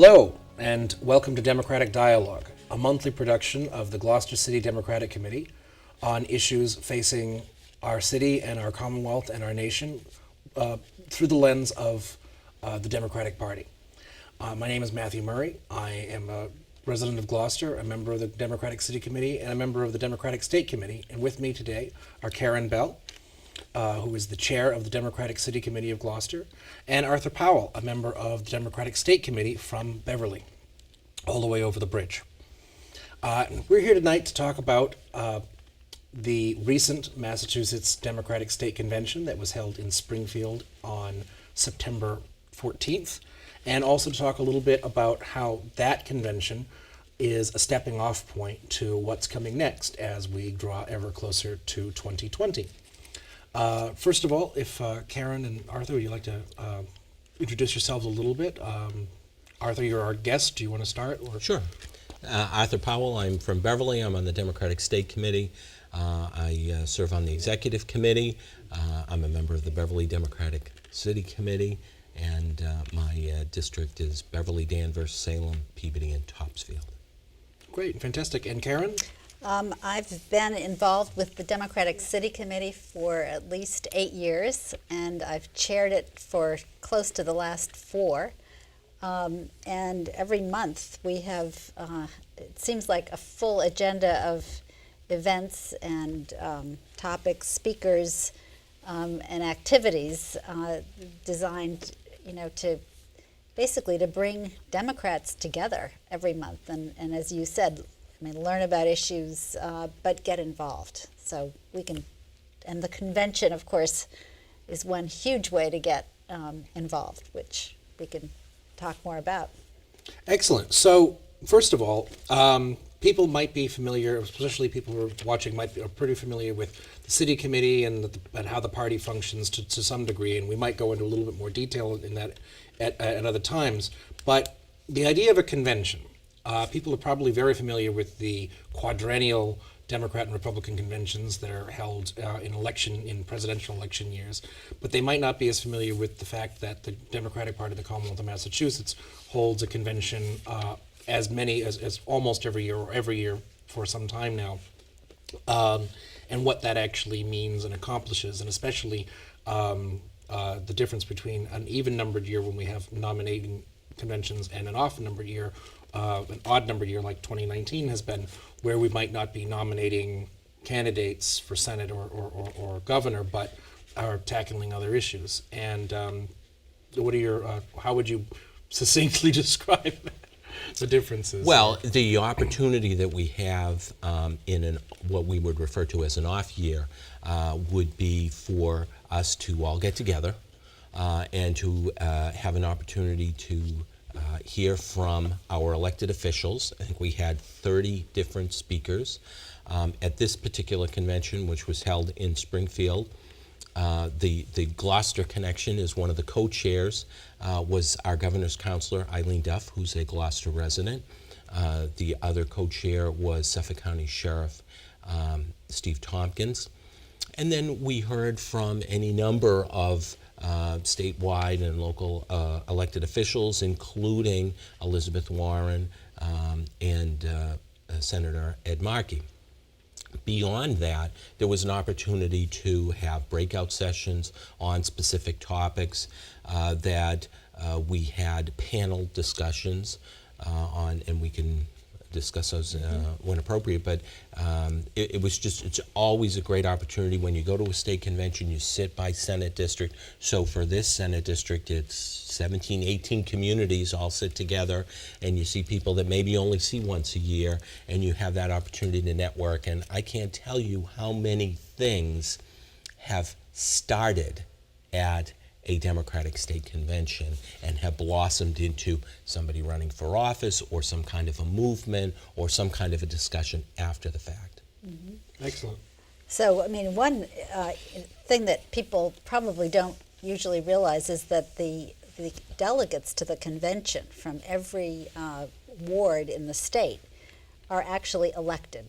Hello, and welcome to Democratic Dialogue, a monthly production of the Gloucester City Democratic Committee on issues facing our city and our Commonwealth and our nation through the lens of the Democratic Party. My name is Matthew Murray. I am a resident of Gloucester, a member of the Democratic City Committee, and a member of the Democratic State Committee. And with me today are Karen Bell, who is the chair of the Democratic City Committee of Gloucester, and Arthur Powell, a member of the Democratic State Committee from Beverly, all the way over the bridge. We're here tonight to talk about the recent Massachusetts Democratic State Convention that was held in Springfield on September 14th, and also to talk a little bit about how that convention is a stepping off point to what's coming next as we draw ever closer to 2020. First of all, if Karen and Arthur, would you like to introduce yourselves a little bit? Arthur, you're our guest. Do you want to start? Or? Sure. Arthur Powell. I'm from Beverly. I'm on the Democratic State Committee. I serve on the Executive Committee. I'm a member of the Beverly Democratic City Committee, and my district is Beverly, Danvers, Salem, Peabody, and Topsfield. Great, fantastic. And Karen? I've been involved with the Democratic City Committee for at least 8 years, and I've chaired it for close to the last 4. And every month we have, it seems like a full agenda of events and topics, speakers, and activities designed, to basically to bring Democrats together every month. And as you said, learn about issues, but get involved. So we can, and the convention, of course, is one huge way to get involved, which we can talk more about. Excellent. So, first of all, people might be familiar, especially people who are watching, are pretty familiar with the city committee and how the party functions to some degree, and we might go into a little bit more detail in that at other times. But the idea of a convention, people are probably very familiar with the quadrennial Democrat and Republican conventions that are held in presidential election years, but they might not be as familiar with the fact that the Democratic Party of the Commonwealth of Massachusetts holds a convention as almost every year or every year for some time now, and what that actually means and accomplishes, and especially the difference between an even-numbered year when we have nominating conventions and an odd-numbered year like 2019 has been, where we might not be nominating candidates for Senate or governor, but are tackling other issues. And what are how would you succinctly describe the differences? Well, the opportunity that we have in what we would refer to as an off year would be for us to all get together and to have an opportunity to hear from our elected officials. I think we had 30 different speakers at this particular convention, which was held in Springfield. The Gloucester connection is one of the co-chairs, was our governor's counselor, Eileen Duff, who's a Gloucester resident. The other co-chair was Suffolk County Sheriff Steve Tompkins. And then we heard from any number of statewide and local elected officials, including Elizabeth Warren and Senator Ed Markey. Beyond that, there was an opportunity to have breakout sessions on specific topics that we had panel discussions on, and we can discuss those when appropriate, but it's always a great opportunity. When you go to a state convention, you sit by Senate district. So for this Senate district, it's 17, 18 communities all sit together, and you see people that maybe only see once a year, and you have that opportunity to network. And I can't tell you how many things have started at a Democratic State Convention and have blossomed into somebody running for office or some kind of a movement or some kind of a discussion after the fact. Mm-hmm. Excellent. So, one thing that people probably don't usually realize is that the delegates to the convention from every ward in the state are actually elected.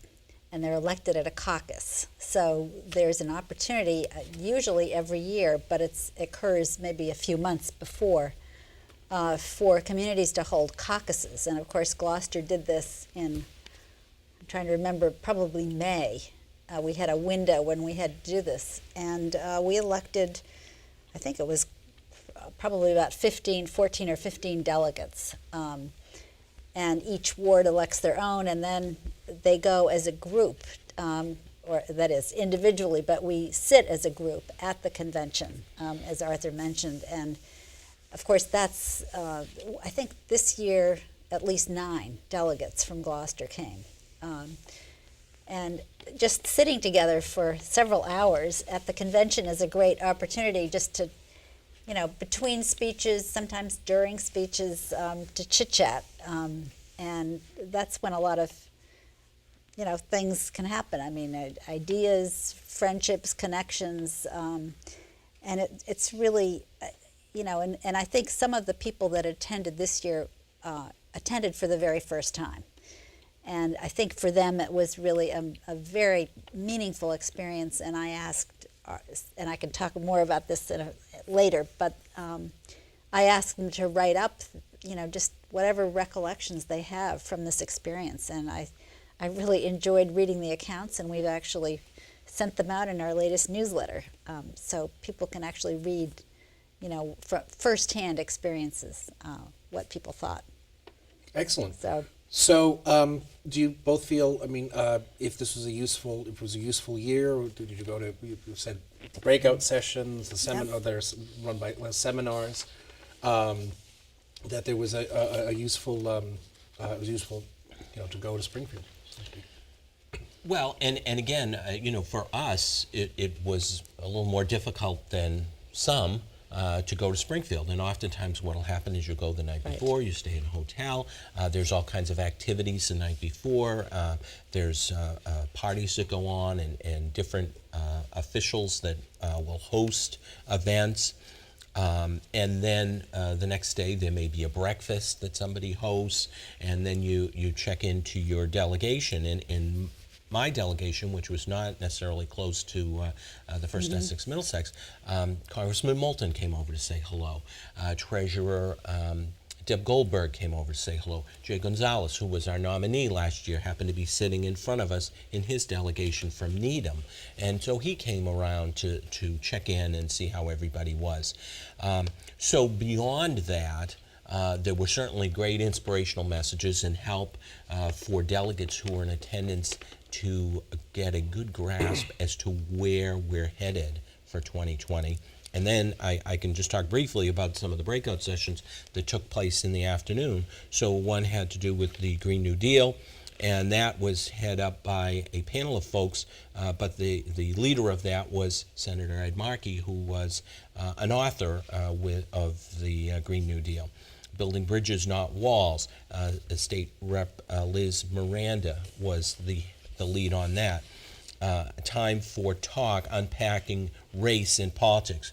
And they're elected at a caucus. So there's an opportunity, usually every year, but it occurs maybe a few months before for communities to hold caucuses. And of course, Gloucester did this in, I'm trying to remember, probably May. We had a window when we had to do this. And we elected, I think it was probably about 14 or 15 delegates. And each ward elects their own, and then they go as a group, or that is individually, but we sit as a group at the convention, as Arthur mentioned. And of course, that's, I think this year, at least 9 delegates from Gloucester came. And just sitting together for several hours at the convention is a great opportunity just to, between speeches, sometimes during speeches, to chit-chat. And that's when a lot of, things can happen. I mean, ideas, friendships, connections, and it's really, and I think some of the people that attended this year attended for the very first time. And I think for them it was really a very meaningful experience, and I asked, and I can talk more about this later, but I asked them to write up, just whatever recollections they have from this experience. And I really enjoyed reading the accounts, and we've actually sent them out in our latest newsletter, so people can actually read, firsthand experiences, what people thought. Excellent. So, do you both feel? I mean, if this was a useful year, or did you go to? You said the breakout sessions, the seminar. There's run by seminars. That there was a useful. It was useful, to go to Springfield. Well, and again, for us, it was a little more difficult than some. To go to Springfield, and oftentimes what will happen is you go the night before, you stay in a hotel, there's all kinds of activities the night before, there's parties that go on, and different officials that will host events, and then the next day there may be a breakfast that somebody hosts, and then you check into your delegation, and my delegation, which was not necessarily close to the First Essex Middlesex, Congressman Moulton came over to say hello. Treasurer Deb Goldberg came over to say hello. Jay Gonzalez, who was our nominee last year, happened to be sitting in front of us in his delegation from Needham. And so he came around to check in and see how everybody was. So beyond that, there were certainly great inspirational messages and help for delegates who were in attendance to get a good grasp as to where we're headed for 2020. And then I can just talk briefly about some of the breakout sessions that took place in the afternoon. So one had to do with the Green New Deal, and that was head up by a panel of folks, but the leader of that was Senator Ed Markey, who was an author of the Green New Deal. Building Bridges, Not Walls. State Rep Liz Miranda was the lead on that. Time for Talk, Unpacking Race in Politics.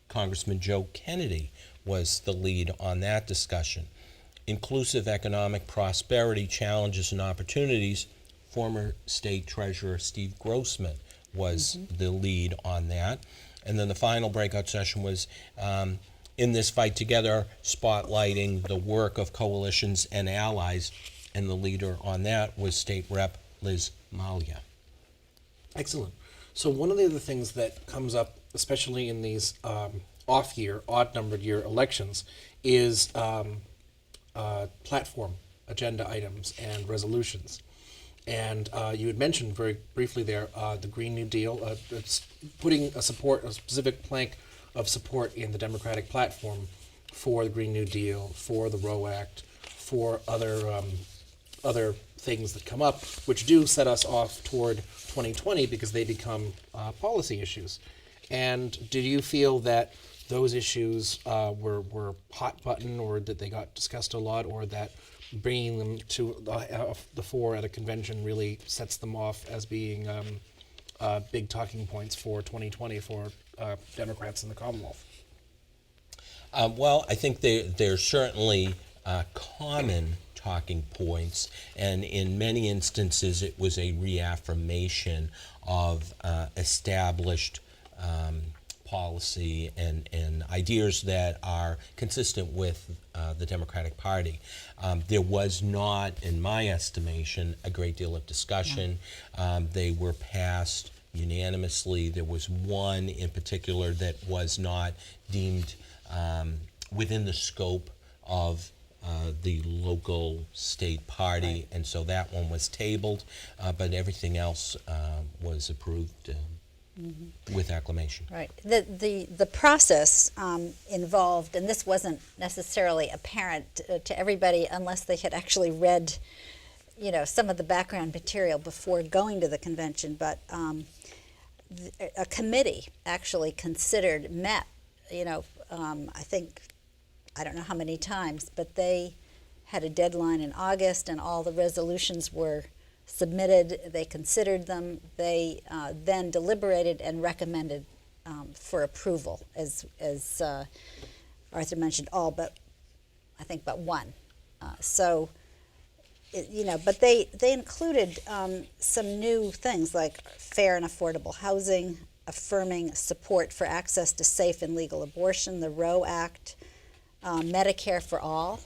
Congressman Joe Kennedy was the lead on that discussion. Inclusive Economic Prosperity, Challenges and Opportunities. Former State Treasurer Steve Grossman was the lead on that. And then the final breakout session was In This Fight Together, spotlighting the work of coalitions and allies, and the leader on that was State Rep Liz Malia. Excellent. So one of the other things that comes up, especially in these odd-numbered year elections, is platform agenda items and resolutions. And you had mentioned very briefly there the Green New Deal. It's putting a specific plank of support in the Democratic platform for the Green New Deal, for the Roe Act, for other things that come up, which do set us off toward 2020 because they become policy issues. And did you feel that those issues were hot button, or that they got discussed a lot, or that bringing them to the fore at a convention really sets them off as being big talking points for 2020 for Democrats in the Commonwealth? Well, I think they're certainly common talking points, and in many instances it was a reaffirmation of established policy and ideas that are consistent with the Democratic Party. There was not, in my estimation, a great deal of discussion. They were passed unanimously. There was one in particular that was not deemed within the scope of the local state party, and so that one was tabled, but everything else was approved with acclamation. Right. The process involved, and this wasn't necessarily apparent to everybody unless they had actually read, some of the background material before going to the convention, but a committee actually met, I think, I don't know how many times, but they had a deadline in August, and all the resolutions were submitted. They considered them. They then deliberated and recommended for approval, as Arthur mentioned, all but I think but one. But they included some new things like fair and affordable housing, affirming support for access to safe and legal abortion, the Roe Act, Medicare for all,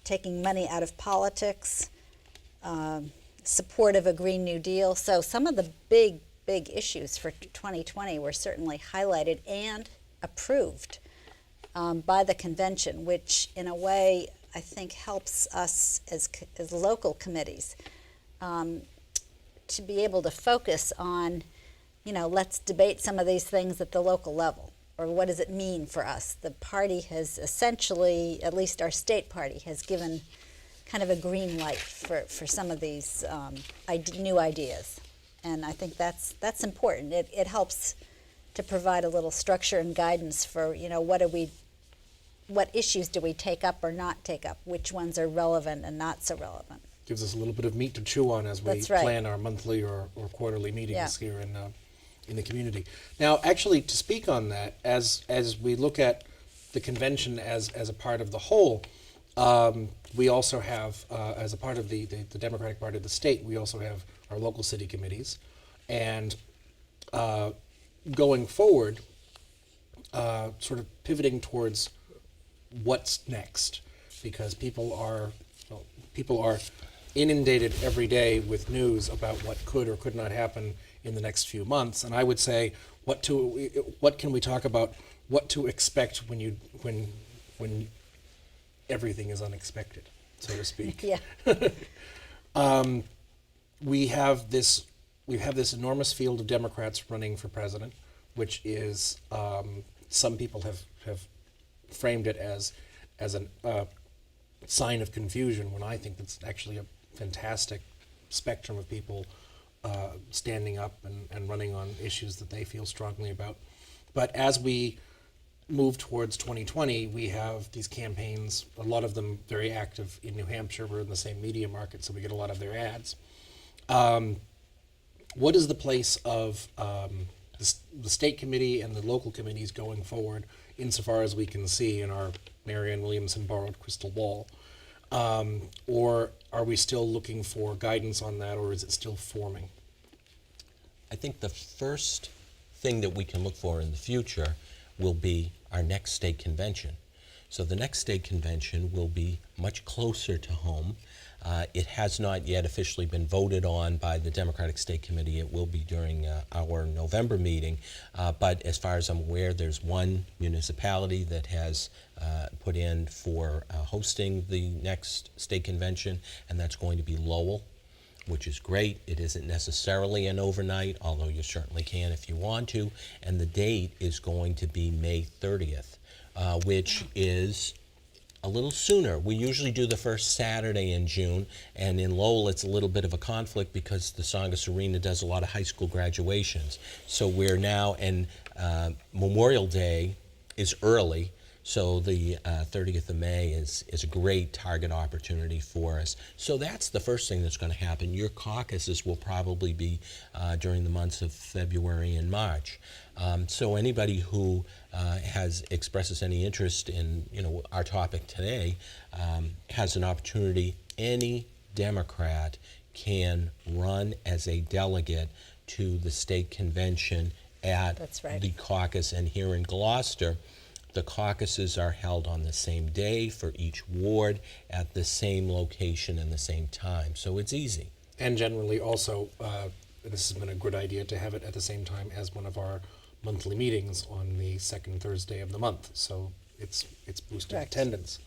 taking money out of politics, support of a Green New Deal. So some of the big issues for 2020 were certainly highlighted and approved by the convention, which in a way I think helps us as local committees to be able to focus on, let's debate some of these things at the local level. Or what does it mean for us? The party has essentially, at least our state party, has given kind of a green light for some of these new ideas. And I think that's important. It helps to provide a little structure and guidance for, what issues do we take up or not take up? Which ones are relevant and not so relevant? Gives us a little bit of meat to chew on as we plan our monthly or quarterly meetings here in the community. Now, actually, to speak on that, as we look at the convention as a part of the whole, we also have, as a part of the Democratic Party of the state, we also have our local city committees. And going forward, sort of pivoting towards what's next, because people are inundated every day with news about what could or could not happen in the next few months. And I would say, what can we talk about? What to expect when everything is unexpected, so to speak. Yeah. We have this enormous field of Democrats running for president, which is some people have framed it as a sign of confusion, when I think that's actually a fantastic spectrum of people standing up and running on issues that they feel strongly about. But as we move towards 2020, we have these campaigns, a lot of them very active in New Hampshire. We're in the same media market, so we get a lot of their ads. What is the place of the state committee and the local committees going forward, insofar as we can see in our Marianne Williamson borrowed crystal ball? Or are we still looking for guidance on that, or is it still forming? I think the first thing that we can look for in the future will be our next state convention. So the next state convention will be much closer to home. It has not yet officially been voted on by the Democratic State Committee. It will be during our November meeting. But as far as I'm aware, there's one municipality that has put in for hosting the next state convention, and that's going to be Lowell, which is great. It isn't necessarily an overnight, although you certainly can if you want to. And the date is going to be May 30th, which is a little sooner. We usually do the first Saturday in June, and in Lowell it's a little bit of a conflict because the Tsongas Arena does a lot of high school graduations. So we're now, and Memorial Day is early, so the 30th of May is a great target opportunity for us. So that's the first thing that's going to happen. Your caucuses will probably be during the months of February and March. So anybody who expresses any interest in our topic today has an opportunity. Any Democrat can run as a delegate to the state convention at That's right. the caucus. And here in Gloucester, the caucuses are held on the same day for each ward at the same location and the same time. So it's easy. And generally also, this has been a good idea to have it at the same time as one of our monthly meetings on the second Thursday of the month. So it's boosted Correct. attendance.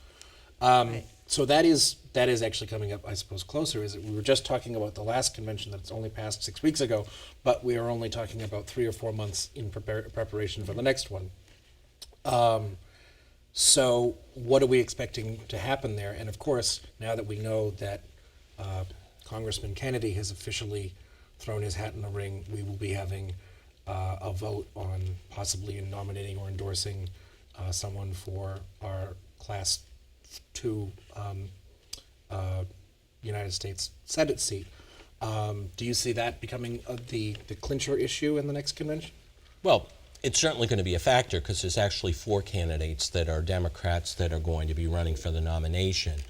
Right. So that is actually coming up, I suppose, closer. Is that we were just talking about the last convention that's only passed 6 weeks ago, but we are only talking about 3 or 4 months in preparation for the next one. So what are we expecting to happen there? And of course, now that we know that Congressman Kennedy has officially thrown his hat in the ring, we will be having a vote on possibly nominating or endorsing someone for our Class 2 United States Senate seat. Do you see that becoming the clincher issue in the next convention? Well, it's certainly going to be a factor because there's actually 4 candidates that are Democrats that are going to be running for the nomination.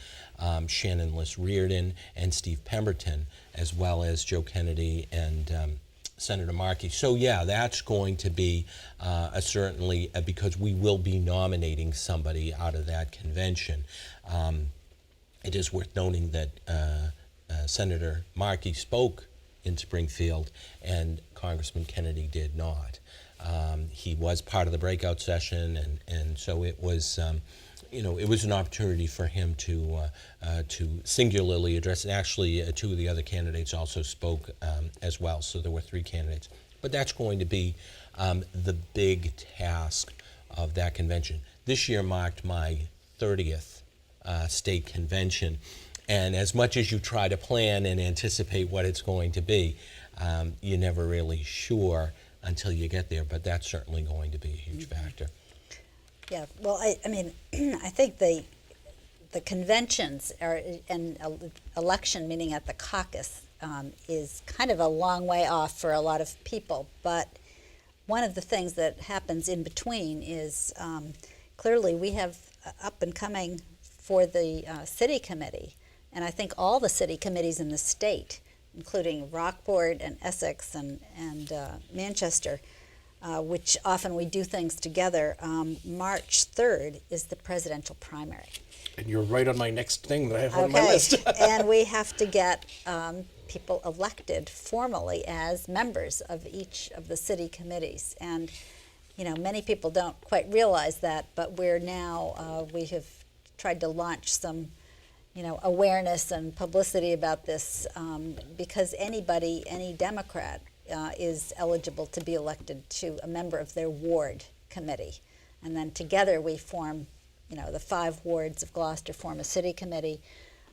Shannon Liss Reardon and Steve Pemberton, as well as Joe Kennedy and Senator Markey. So yeah, that's going to be certainly because we will be nominating somebody out of that convention. It is worth noting that Senator Markey spoke in Springfield and Congressman Kennedy did not. He was part of the breakout session, and so it was, it was an opportunity for him to singularly address. And actually, 2 of the other candidates also spoke as well. So there were 3 candidates. But that's going to be the big task of that convention. This year marked my 30th state convention, and as much as you try to plan and anticipate what it's going to be, you're never really sure until you get there, but that's certainly going to be a huge factor. Yeah, well, I mean, I think the conventions are, and election, meaning at the caucus, is kind of a long way off for a lot of people. But one of the things that happens in between is clearly we have up and coming for the city committee, and I think all the city committees in the state, including Rockport and Essex and Manchester, which often we do things together. March 3rd is the presidential primary. And you're right on my next thing that I have on my list. And we have to get people elected formally as members of each of the city committees. And, many people don't quite realize that, but we're now, we have tried to launch some awareness and publicity about this because any Democrat is eligible to be elected to a member of their ward committee. And then together we form, the 5 wards of Gloucester form a city committee.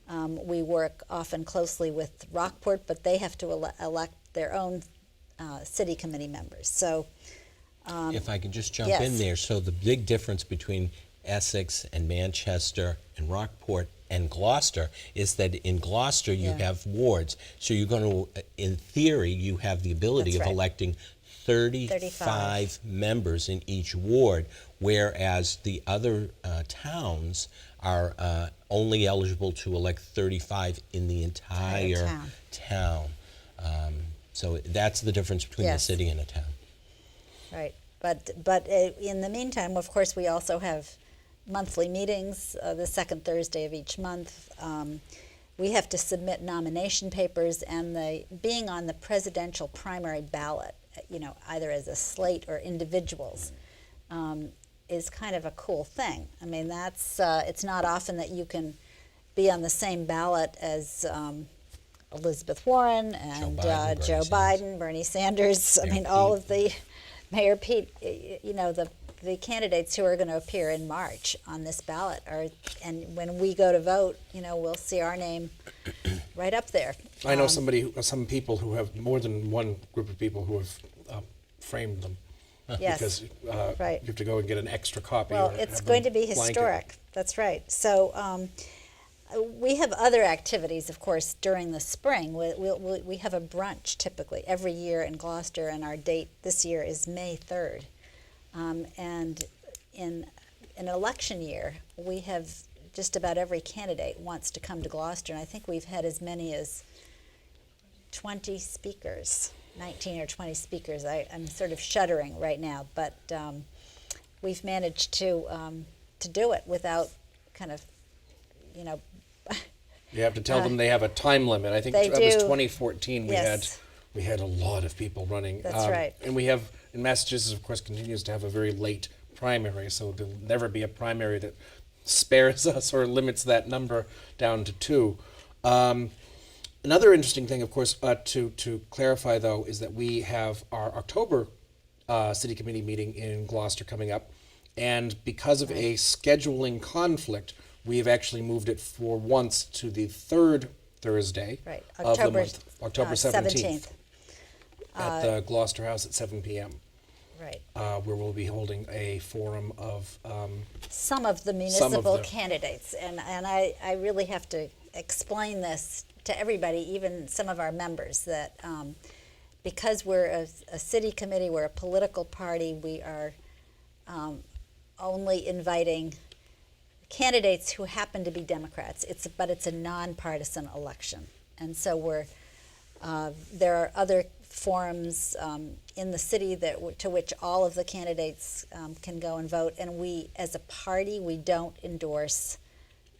We work often closely with Rockport, but they have to elect their own city committee members. So, if I could just jump yes. in there, so the big difference between Essex and Manchester and Rockport and Gloucester is that in Gloucester you have wards. So you're going to, in theory, you have the ability That's of right. electing 35 members in each ward, whereas the other towns are only eligible to elect 35 in the entire town. So that's the difference between a city and a town. Right, but in the meantime, of course, we also have monthly meetings, the second Thursday of each month. We have to submit nomination papers, and being on the presidential primary ballot, either as a slate or individuals, is kind of a cool thing. I mean, that's it's not often that you can be on the same ballot as Elizabeth Warren and Joe Biden, Bernie Sanders. I mean, all of the Mayor Pete, the candidates who are going to appear in March on this ballot and when we go to vote, we'll see our name right up there. I know some people who have more than one group of people who have framed them. Yes, Because right. you have to go and get an extra copy. Well, or it's have going to them be blanket. historic. That's right. So we have other activities, of course, during the spring. We have a brunch typically every year in Gloucester, and our date this year is May 3rd. And in an election year, we have just about every candidate wants to come to Gloucester, and I think we've had as many as 20 speakers 19 or 20 speakers. I'm sort of shuddering right now, but we've managed to do it without kind of, you know. You have to tell them they have a time limit. I think They that was do. 2014. Yes. We had a lot of people running. That's right. And we have, in Massachusetts, of course, continues to have a very late primary, so there'll never be a primary that spares us or limits that number down to 2. Another interesting thing, of course, to clarify, though, is that we have our October City Committee meeting in Gloucester coming up, and because of a scheduling conflict, we have actually moved it for once to the 3rd Thursday Right, of the October, month, October 17th, 17th. at the Gloucester House at 7 p.m., Right. where we'll be holding a forum of Some of the Some of municipal the- candidates, and I really have to explain this to everybody, even some of our members, that because we're a city committee, we're a political party, we are only inviting candidates who happen to be Democrats. But it's a nonpartisan election, and so there are other forums in the city to which all of the candidates can go and vote. And we, as a party, we don't endorse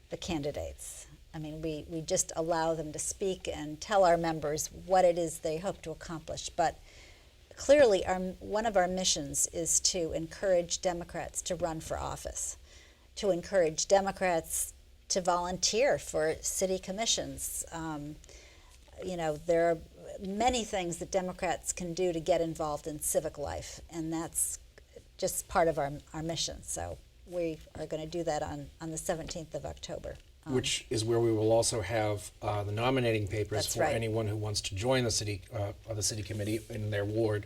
the candidates. I mean, we just allow them to speak and tell our members what it is they hope to accomplish. But clearly, one of our missions is to encourage Democrats to run for office, to encourage Democrats to volunteer for city commissions. You know, there are many things that Democrats can do to get involved in civic life, and that's just part of our mission. So we are going to do that on the 17th of October. which is where we will also have the nominating papers That's for right. anyone who wants to join the city committee in their ward.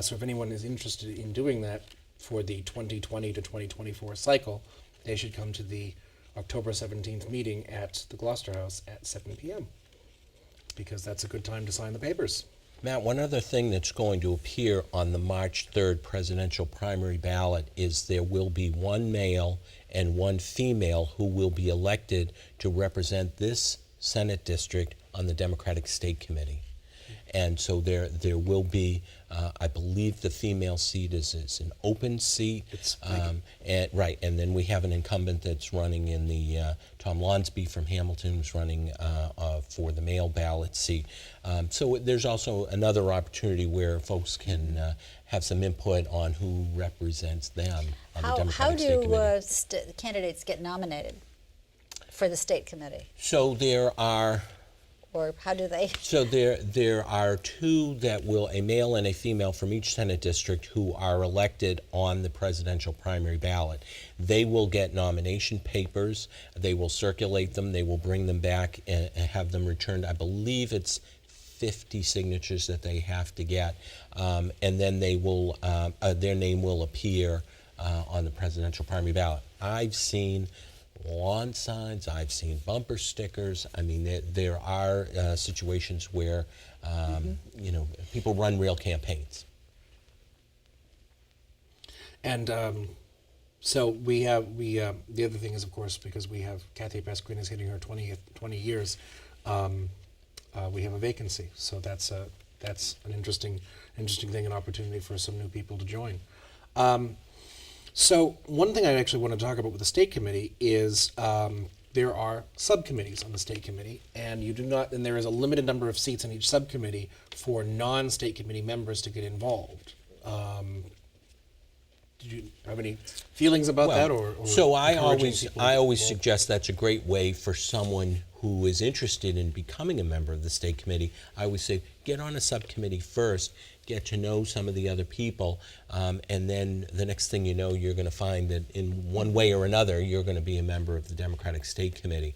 So if anyone is interested in doing that for the 2020 to 2024 cycle, they should come to the October 17th meeting at the Gloucester House at 7 p.m. because that's a good time to sign the papers. Matt, one other thing that's going to appear on the March 3rd presidential primary ballot is there will be one male and one female who will be elected to represent this Senate district on the Democratic State Committee. And so there will be, I believe the female seat is an open seat. It's and then we have an incumbent that's running in the, Tom Lonsby from Hamilton, who's running for the male ballot seat. So there's also another opportunity where folks can have some input on who represents them on the How Democratic State Committee. do candidates get nominated for the state committee? So there are... Or how do they? So there are two that will, a male and a female from each Senate district, who are elected on the presidential primary ballot. They will get nomination papers. They will circulate them. They will bring them back and have them returned. I believe it's 50 signatures that they have to get, and then they will their name will appear on the presidential primary ballot. I've seen lawn signs, I've seen bumper stickers. I mean, there are situations where people run real campaigns. And so we have the other thing is, of course, because we have Kathy Pasquin is hitting her 20 years, we have a vacancy. So that's an interesting thing, an opportunity for some new people to join. So one thing I actually want to talk about with the state committee is there are subcommittees on the state committee, and there is a limited number of seats in each subcommittee for non-state committee members to get involved. Did you have any feelings about that, or so I encouraging people to always get involved? suggest that's a great way for someone who is interested in becoming a member of the state committee. I always say, get on a subcommittee first, get to know some of the other people, and then the next thing you know, you're going to find that in one way or another, you're going to be a member of the Democratic State Committee.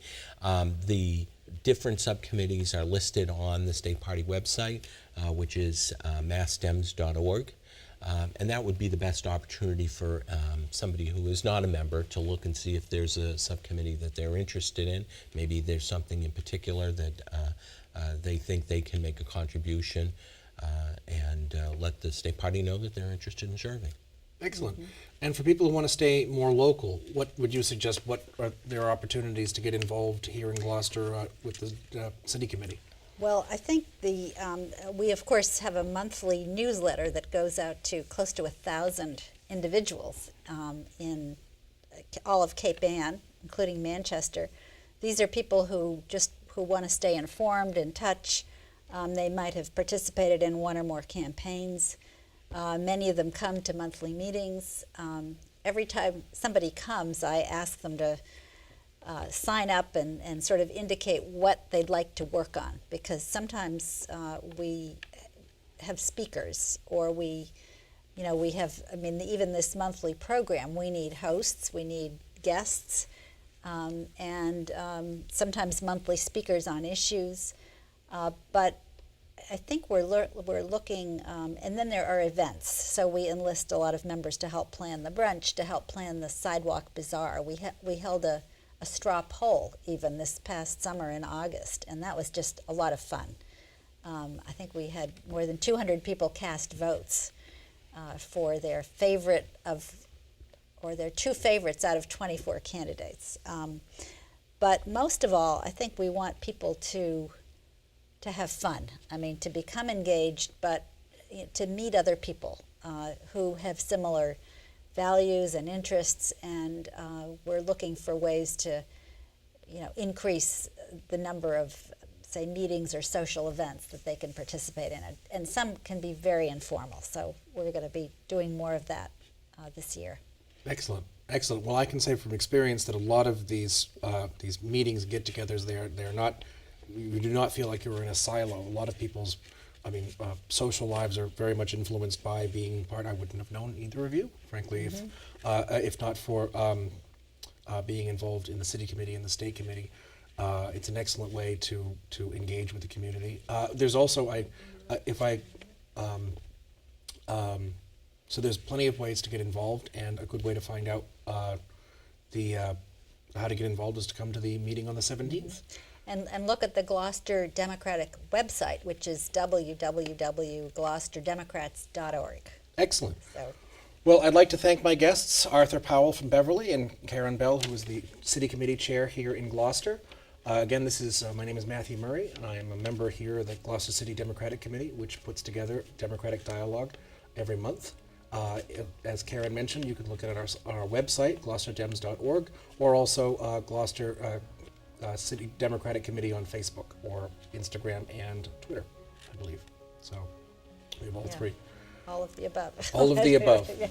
The different subcommittees are listed on the state party website, which is MassDems.org. And that would be the best opportunity for somebody who is not a member to look and see if there's a subcommittee that they're interested in. Maybe there's something in particular that they think they can make a contribution, and let the state party know that they're interested in serving. Excellent. And for people who want to stay more local, what would you suggest? What are their opportunities to get involved here in Gloucester with the city committee? Well, I think we of course have a monthly newsletter that goes out to close to 1,000 individuals in all of Cape Ann, including Manchester. These are people who want to stay informed, in touch. They might have participated in one or more campaigns. Many of them come to monthly meetings. Every time somebody comes, I ask them to sign up and sort of indicate what they'd like to work on, because sometimes we have speakers, or we have, even this monthly program, we need hosts, we need guests, and sometimes monthly speakers on issues. But I think we're looking, and then there are events. So we enlist a lot of members to help plan the brunch, to help plan the sidewalk bazaar. We held a straw poll even this past summer in August, and that was just a lot of fun. I think we had more than 200 people cast votes for their their two favorites out of 24 candidates. But most of all, I think we want people to have fun. To become engaged, but to meet other people who have similar values and interests, and we're looking for ways to, increase the number of, say, meetings or social events that they can participate in. And some can be very informal, so we're going to be doing more of that this year. Excellent, excellent. Well, I can say from experience that a lot of these meetings, get-togethers, they're not. You do not feel like you're in a silo. A lot of people's, social lives are very much influenced by being part. I wouldn't have known either of you, frankly, if not for being involved in the city committee and the state committee. It's an excellent way to engage with the community. There's also so there's plenty of ways to get involved, and a good way to find out how to get involved is to come to the meeting on the 17th. And look at the Gloucester Democratic website, which is www.gloucesterdemocrats.org. Excellent. So, well, I'd like to thank my guests, Arthur Powell from Beverly and Karen Bell, who is the City Committee Chair here in Gloucester. Again, my name is Matthew Murray, and I am a member here of the Gloucester City Democratic Committee, which puts together Democratic Dialogue every month. As Karen mentioned, you can look at our website, gloucesterdems.org, or also Gloucester City Democratic Committee on Facebook or Instagram and Twitter, I believe. So we have all three. all of the above. All of the above. Yeah.